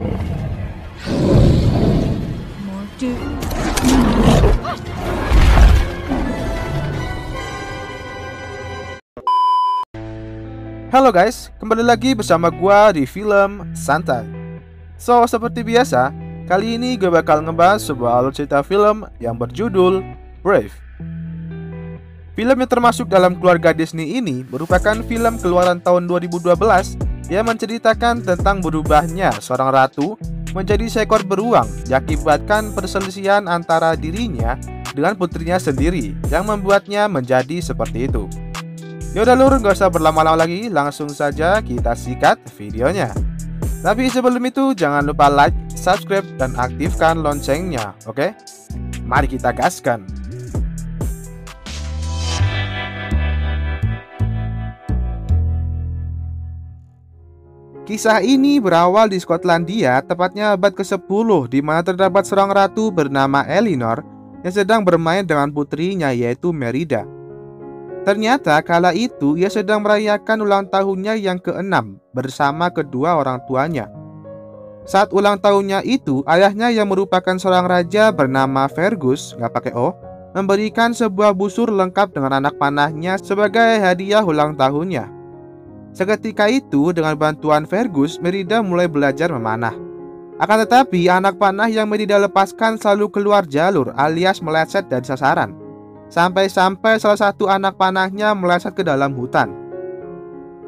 Halo guys, kembali lagi bersama gua di Film Santai. So, seperti biasa, kali ini gue bakal ngebahas sebuah alur cerita film yang berjudul Brave. Film yang termasuk dalam keluarga Disney ini merupakan film keluaran tahun 2012 yang menceritakan tentang berubahnya seorang ratu menjadi seekor beruang diakibatkan perselisihan antara dirinya dengan putrinya sendiri yang membuatnya menjadi seperti itu. Yaudah lur, gak usah berlama-lama lagi, langsung saja kita sikat videonya. Tapi sebelum itu jangan lupa like, subscribe, dan aktifkan loncengnya, oke? Mari kita gaskan. Kisah ini berawal di Skotlandia, tepatnya abad ke-10, di mana terdapat seorang ratu bernama Elinor yang sedang bermain dengan putrinya yaitu Merida. Ternyata kala itu ia sedang merayakan ulang tahunnya yang ke-6 bersama kedua orang tuanya. Saat ulang tahunnya itu, ayahnya yang merupakan seorang raja bernama Fergus, nggak pakai O, memberikan sebuah busur lengkap dengan anak panahnya sebagai hadiah ulang tahunnya. Seketika itu, dengan bantuan Fergus, Merida mulai belajar memanah. Akan tetapi, anak panah yang Merida lepaskan selalu keluar jalur alias meleset dari sasaran. Sampai-sampai salah satu anak panahnya meleset ke dalam hutan.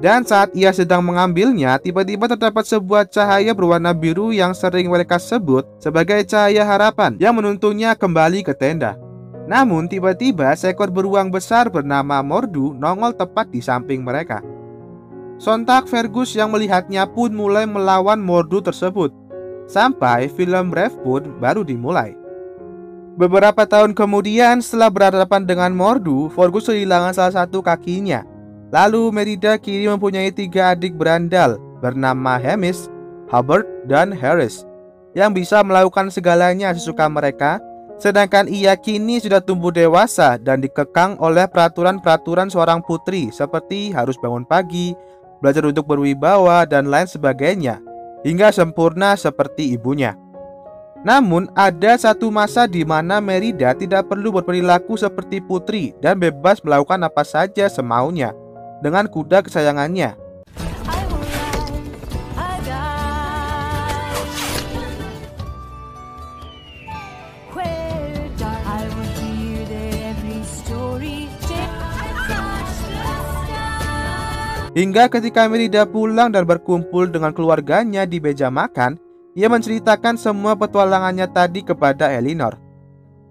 Dan saat ia sedang mengambilnya, tiba-tiba terdapat sebuah cahaya berwarna biru yang sering mereka sebut sebagai cahaya harapan yang menuntunnya kembali ke tenda. Namun tiba-tiba seekor beruang besar bernama Mordu nongol tepat di samping mereka. Sontak Fergus yang melihatnya pun mulai melawan Mordu tersebut. Sampai film Brave pun baru dimulai. Beberapa tahun kemudian, setelah berhadapan dengan Mordu, Fergus kehilangan salah satu kakinya. Lalu Merida kini mempunyai 3 adik berandal bernama Hamish, Hubbard, dan Harris yang bisa melakukan segalanya sesuka mereka. Sedangkan ia kini sudah tumbuh dewasa dan dikekang oleh peraturan-peraturan seorang putri seperti harus bangun pagi, belajar untuk berwibawa, dan lain sebagainya, hingga sempurna seperti ibunya. Namun, ada satu masa di mana Merida tidak perlu berperilaku seperti putri dan bebas melakukan apa saja semaunya dengan kuda kesayangannya. Hingga ketika Merida pulang dan berkumpul dengan keluarganya di meja makan, ia menceritakan semua petualangannya tadi kepada Elinor.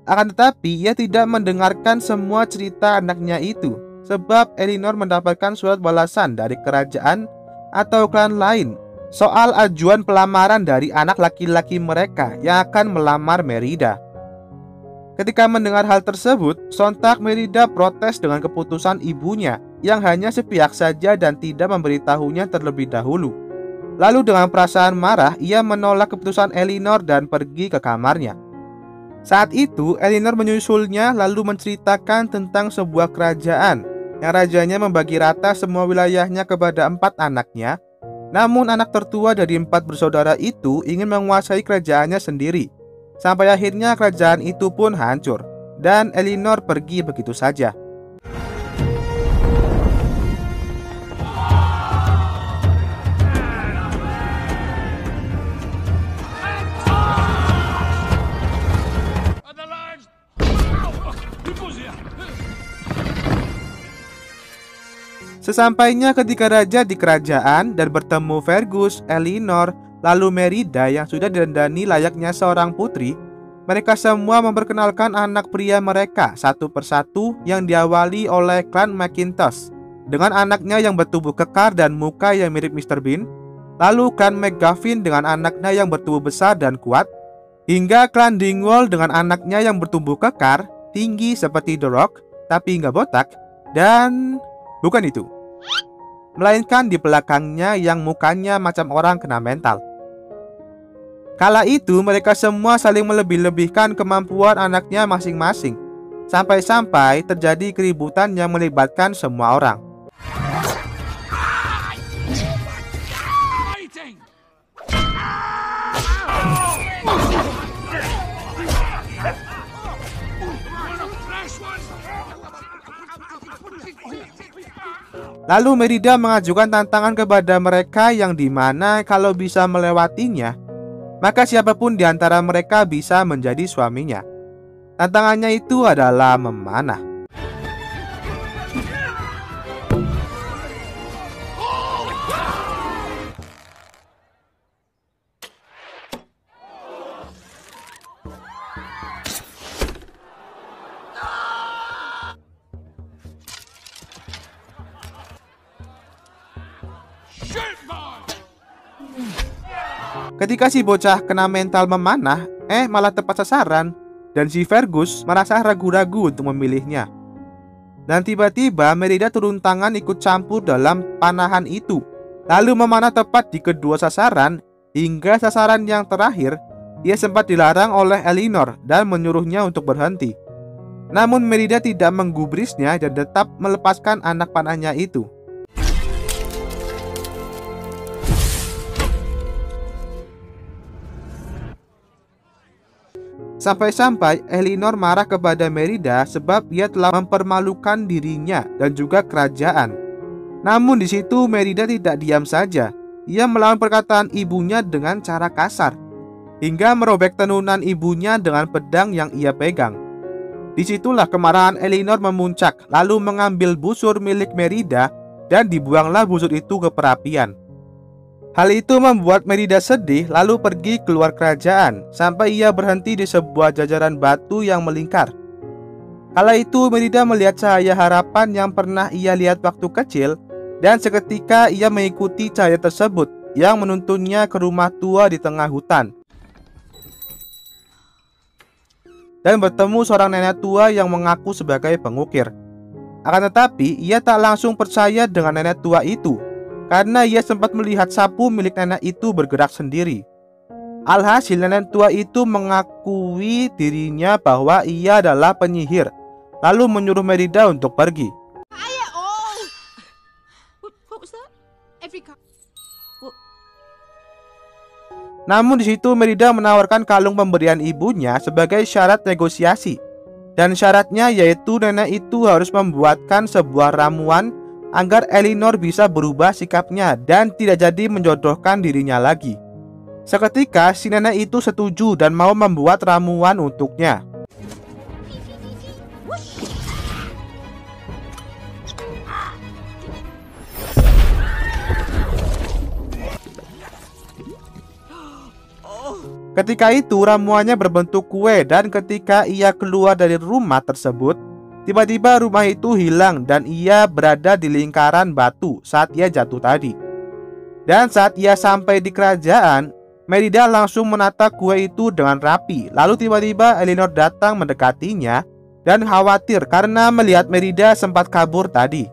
Akan tetapi ia tidak mendengarkan semua cerita anaknya itu, sebab Elinor mendapatkan surat balasan dari kerajaan atau klan lain soal ajuan pelamaran dari anak laki-laki mereka yang akan melamar Merida. Ketika mendengar hal tersebut, sontak Merida protes dengan keputusan ibunya yang hanya sepihak saja dan tidak memberitahunya terlebih dahulu. Lalu dengan perasaan marah, ia menolak keputusan Elinor dan pergi ke kamarnya. Saat itu, Elinor menyusulnya lalu menceritakan tentang sebuah kerajaan yang rajanya membagi rata semua wilayahnya kepada 4 anaknya. Namun anak tertua dari 4 bersaudara itu ingin menguasai kerajaannya sendiri. Sampai akhirnya kerajaan itu pun hancur dan Elinor pergi begitu saja. Sesampainya ketika raja di kerajaan dan bertemu Fergus, Elinor, lalu Merida yang sudah didandani layaknya seorang putri, mereka semua memperkenalkan anak pria mereka satu persatu yang diawali oleh klan McIntosh dengan anaknya yang bertubuh kekar dan muka yang mirip Mr. Bean, lalu klan McGuffin dengan anaknya yang bertubuh besar dan kuat, hingga klan Dingwall dengan anaknya yang bertubuh kekar, tinggi seperti The Rock, tapi nggak botak, dan bukan itu, melainkan di belakangnya yang mukanya macam orang kena mental. Kala itu mereka semua saling melebih-lebihkan kemampuan anaknya masing-masing, sampai-sampai terjadi keributan yang melibatkan semua orang. Lalu Merida mengajukan tantangan kepada mereka yang dimana kalau bisa melewatinya, maka siapapun di antara mereka bisa menjadi suaminya. Tantangannya itu adalah memanah. Ketika si bocah kena mental memanah, malah tepat sasaran, dan si Fergus merasa ragu-ragu untuk memilihnya. Dan tiba-tiba Merida turun tangan ikut campur dalam panahan itu, lalu memanah tepat di kedua sasaran, hingga sasaran yang terakhir, ia sempat dilarang oleh Elinor dan menyuruhnya untuk berhenti. Namun Merida tidak menggubrisnya dan tetap melepaskan anak panahnya itu. Sampai-sampai Elinor marah kepada Merida sebab ia telah mempermalukan dirinya dan juga kerajaan. Namun di situ Merida tidak diam saja. Ia melawan perkataan ibunya dengan cara kasar, hingga merobek tenunan ibunya dengan pedang yang ia pegang. Disitulah kemarahan Elinor memuncak, lalu mengambil busur milik Merida dan dibuanglah busur itu ke perapian. Hal itu membuat Merida sedih, lalu pergi keluar kerajaan sampai ia berhenti di sebuah jajaran batu yang melingkar. Kala itu Merida melihat cahaya harapan yang pernah ia lihat waktu kecil, dan seketika ia mengikuti cahaya tersebut yang menuntunnya ke rumah tua di tengah hutan dan bertemu seorang nenek tua yang mengaku sebagai pengukir. Akan tetapi ia tak langsung percaya dengan nenek tua itu, karena ia sempat melihat sapu milik nenek itu bergerak sendiri. Alhasil nenek tua itu mengakui dirinya bahwa ia adalah penyihir, lalu menyuruh Merida untuk pergi. Namun di situ Merida menawarkan kalung pemberian ibunya sebagai syarat negosiasi. Dan syaratnya yaitu nenek itu harus membuatkan sebuah ramuan agar Elinor bisa berubah sikapnya dan tidak jadi menjodohkan dirinya lagi. Seketika si nenek itu setuju dan mau membuat ramuan untuknya. Ketika itu ramuannya berbentuk kue, dan ketika ia keluar dari rumah tersebut, tiba-tiba rumah itu hilang dan ia berada di lingkaran batu saat ia jatuh tadi. Dan saat ia sampai di kerajaan, Merida langsung menata kue itu dengan rapi. Lalu tiba-tiba Elinor datang mendekatinya dan khawatir karena melihat Merida sempat kabur tadi.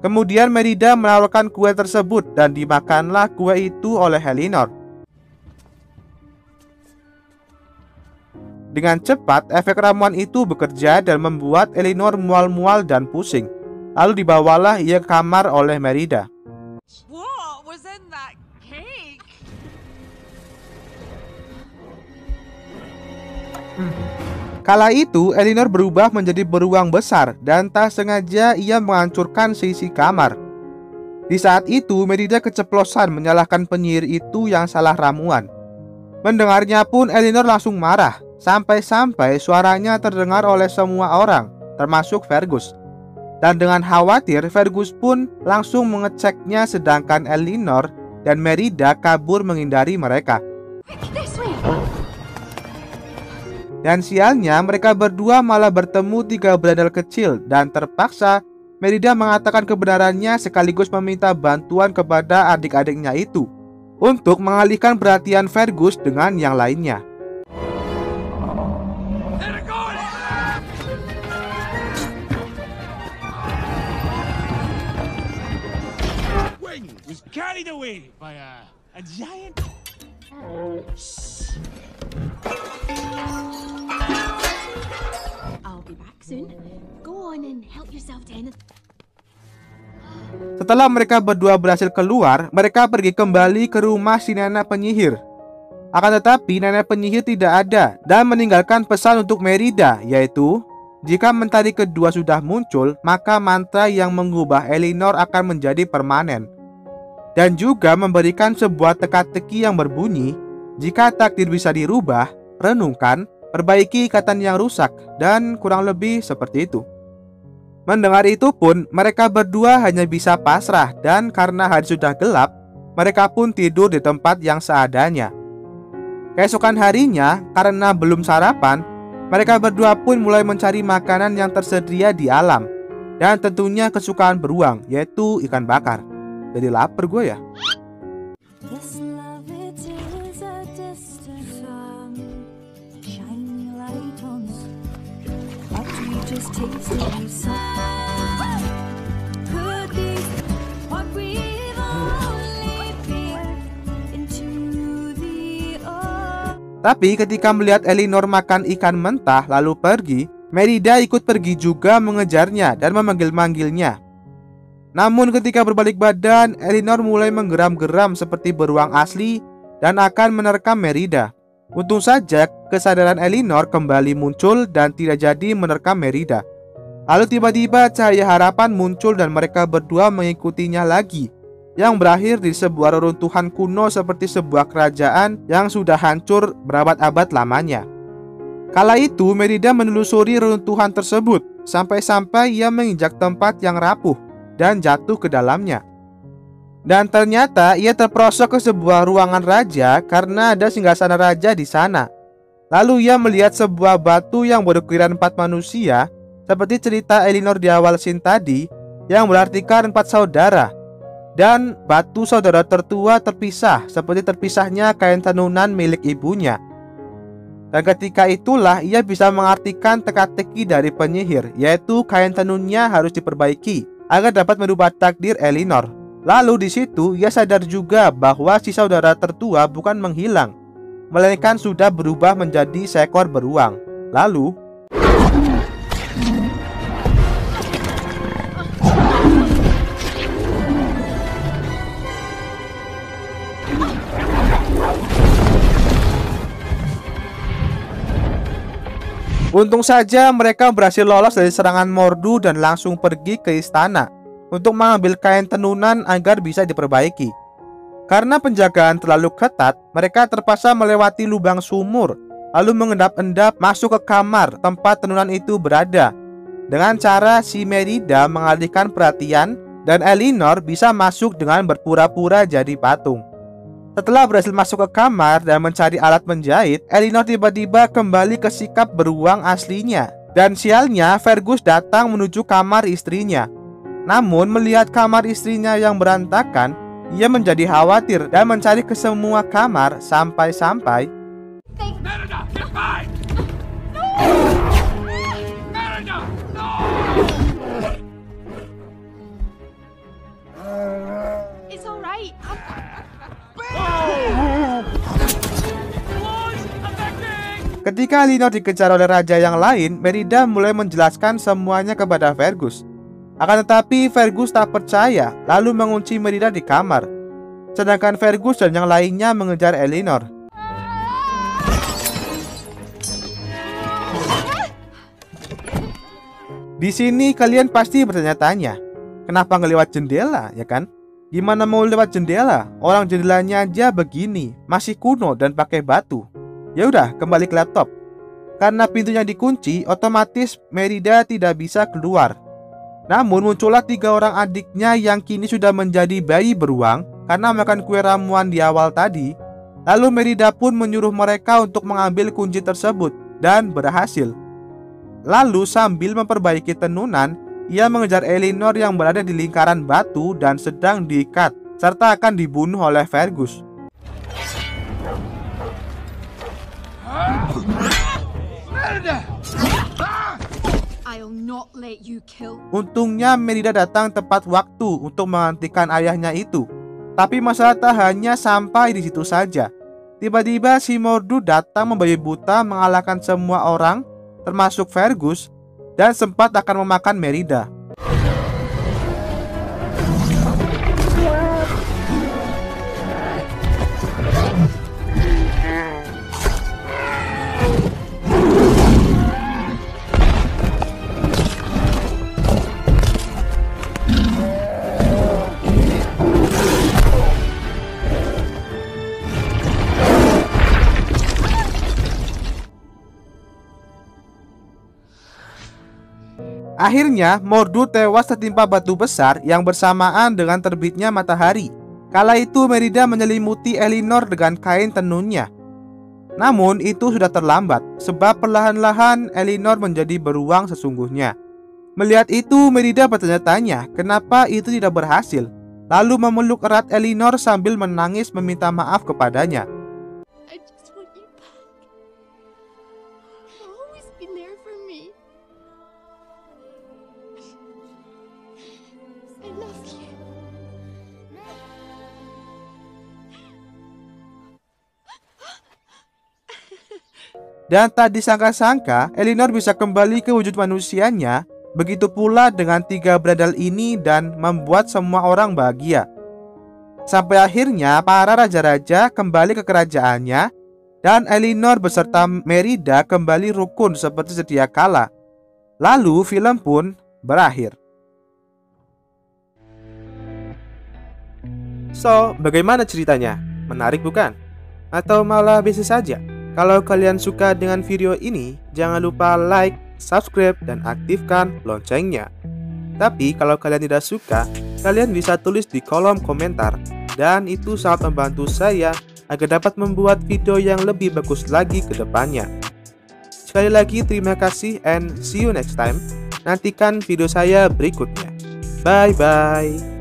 Kemudian Merida menawarkan kue tersebut dan dimakanlah kue itu oleh Elinor. Dengan cepat, efek ramuan itu bekerja dan membuat Elinor mual-mual dan pusing. Lalu dibawalah ia ke kamar oleh Merida. What was in that cake? Kala itu, Elinor berubah menjadi beruang besar dan tak sengaja ia menghancurkan sisi kamar. Di saat itu, Merida keceplosan menyalahkan penyihir itu yang salah ramuan. Mendengarnya pun Elinor langsung marah. Sampai-sampai suaranya terdengar oleh semua orang, termasuk Fergus. Dan dengan khawatir, Fergus pun langsung mengeceknya sedangkan Elinor dan Merida kabur menghindari mereka. Dan sialnya mereka berdua malah bertemu 3 berandal kecil dan terpaksa Merida mengatakan kebenarannya sekaligus meminta bantuan kepada adik-adiknya itu untuk mengalihkan perhatian Fergus dengan yang lainnya. Was carried away by a giant. I'll be back soon. Go on and help yourself to anything. Setelah mereka berdua berhasil keluar, mereka pergi kembali ke rumah si nenek penyihir. Akan tetapi nenek penyihir tidak ada dan meninggalkan pesan untuk Merida, yaitu Jika mentari kedua sudah muncul, maka mantra yang mengubah Elinor akan menjadi permanen. Dan juga memberikan sebuah teka-teki yang berbunyi, jika takdir bisa dirubah, renungkan, perbaiki ikatan yang rusak, dan kurang lebih seperti itu. Mendengar itu pun, mereka berdua hanya bisa pasrah, dan karena hari sudah gelap, mereka pun tidur di tempat yang seadanya. Keesokan harinya, karena belum sarapan, mereka berdua pun mulai mencari makanan yang tersedia di alam, dan tentunya kesukaan beruang, yaitu ikan bakar. Jadi lapar gue ya. Tapi ketika melihat Elinor makan ikan mentah lalu pergi, Merida ikut pergi juga mengejarnya dan memanggil-manggilnya. Namun ketika berbalik badan, Elinor mulai menggeram-geram seperti beruang asli dan akan menerkam Merida. Untung saja kesadaran Elinor kembali muncul dan tidak jadi menerkam Merida. Lalu tiba-tiba cahaya harapan muncul dan mereka berdua mengikutinya lagi, yang berakhir di sebuah reruntuhan kuno seperti sebuah kerajaan yang sudah hancur berabad-abad lamanya. Kala itu Merida menelusuri reruntuhan tersebut sampai-sampai ia menginjak tempat yang rapuh dan jatuh ke dalamnya. Dan ternyata ia terperosok ke sebuah ruangan raja karena ada singgasana raja di sana. Lalu ia melihat sebuah batu yang berukuran 4 manusia, seperti cerita Elinor di awal scene tadi, yang berartikan 4 saudara. Dan batu saudara tertua terpisah seperti terpisahnya kain tenunan milik ibunya. Dan ketika itulah ia bisa mengartikan teka-teki dari penyihir, yaitu kain tenunnya harus diperbaiki agar dapat merubah takdir Elinor. Lalu di situ ia sadar juga bahwa si saudara tertua bukan menghilang, melainkan sudah berubah menjadi seekor beruang. Lalu untung saja mereka berhasil lolos dari serangan Mordu dan langsung pergi ke istana untuk mengambil kain tenunan agar bisa diperbaiki. Karena penjagaan terlalu ketat, mereka terpaksa melewati lubang sumur, lalu mengendap-endap masuk ke kamar tempat tenunan itu berada. Dengan cara si Merida mengalihkan perhatian dan Elinor bisa masuk dengan berpura-pura jadi patung. Setelah berhasil masuk ke kamar dan mencari alat menjahit, Elinor tiba-tiba kembali ke sikap beruang aslinya. Dan sialnya, Fergus datang menuju kamar istrinya. Namun melihat kamar istrinya yang berantakan, ia menjadi khawatir dan mencari ke semua kamar sampai-sampai Merida, you're fine! Merida, no! It's all right. Ketika Elinor dikejar oleh raja yang lain, Merida mulai menjelaskan semuanya kepada Fergus. Akan tetapi Fergus tak percaya, lalu mengunci Merida di kamar. Sedangkan Fergus dan yang lainnya mengejar Elinor. Di sini kalian pasti bertanya-tanya, kenapa ngelewat jendela, ya kan? Gimana mau lewat jendela? Orang jendelanya aja begini, masih kuno dan pakai batu. Ya udah, kembali ke laptop. Karena pintunya dikunci, otomatis Merida tidak bisa keluar. Namun muncullah 3 orang adiknya yang kini sudah menjadi bayi beruang karena makan kue ramuan di awal tadi. Lalu Merida pun menyuruh mereka untuk mengambil kunci tersebut dan berhasil. Lalu sambil memperbaiki tenunan, ia mengejar Elinor yang berada di lingkaran batu dan sedang diikat serta akan dibunuh oleh Fergus. I'll not let you kill. Untungnya Merida datang tepat waktu untuk menghentikan ayahnya itu. Tapi masalah tak hanya sampai di situ saja. Tiba-tiba si Mordu datang membabi buta mengalahkan semua orang, termasuk Fergus, dan sempat akan memakan Merida. Akhirnya, Mordu tewas tertimpa batu besar yang bersamaan dengan terbitnya matahari. Kala itu Merida menyelimuti Elinor dengan kain tenunnya. Namun itu sudah terlambat, sebab perlahan-lahan Elinor menjadi beruang sesungguhnya. Melihat itu, Merida bertanya-tanya kenapa itu tidak berhasil, lalu memeluk erat Elinor sambil menangis meminta maaf kepadanya. I just want you back. You've always been there for me. I love you. Dan tak disangka-sangka, Elinor bisa kembali ke wujud manusianya. Begitu pula dengan 3 bradal ini dan membuat semua orang bahagia. Sampai akhirnya para raja-raja kembali ke kerajaannya dan Elinor beserta Merida kembali rukun seperti sedia kala. Lalu film pun berakhir. So, bagaimana ceritanya? Menarik bukan? Atau malah biasa saja? Kalau kalian suka dengan video ini, jangan lupa like, subscribe, dan aktifkan loncengnya. Tapi kalau kalian tidak suka, kalian bisa tulis di kolom komentar. Dan itu sangat membantu saya agar dapat membuat video yang lebih bagus lagi ke depannya. Sekali lagi terima kasih and see you next time. Nantikan video saya berikutnya. Bye-bye.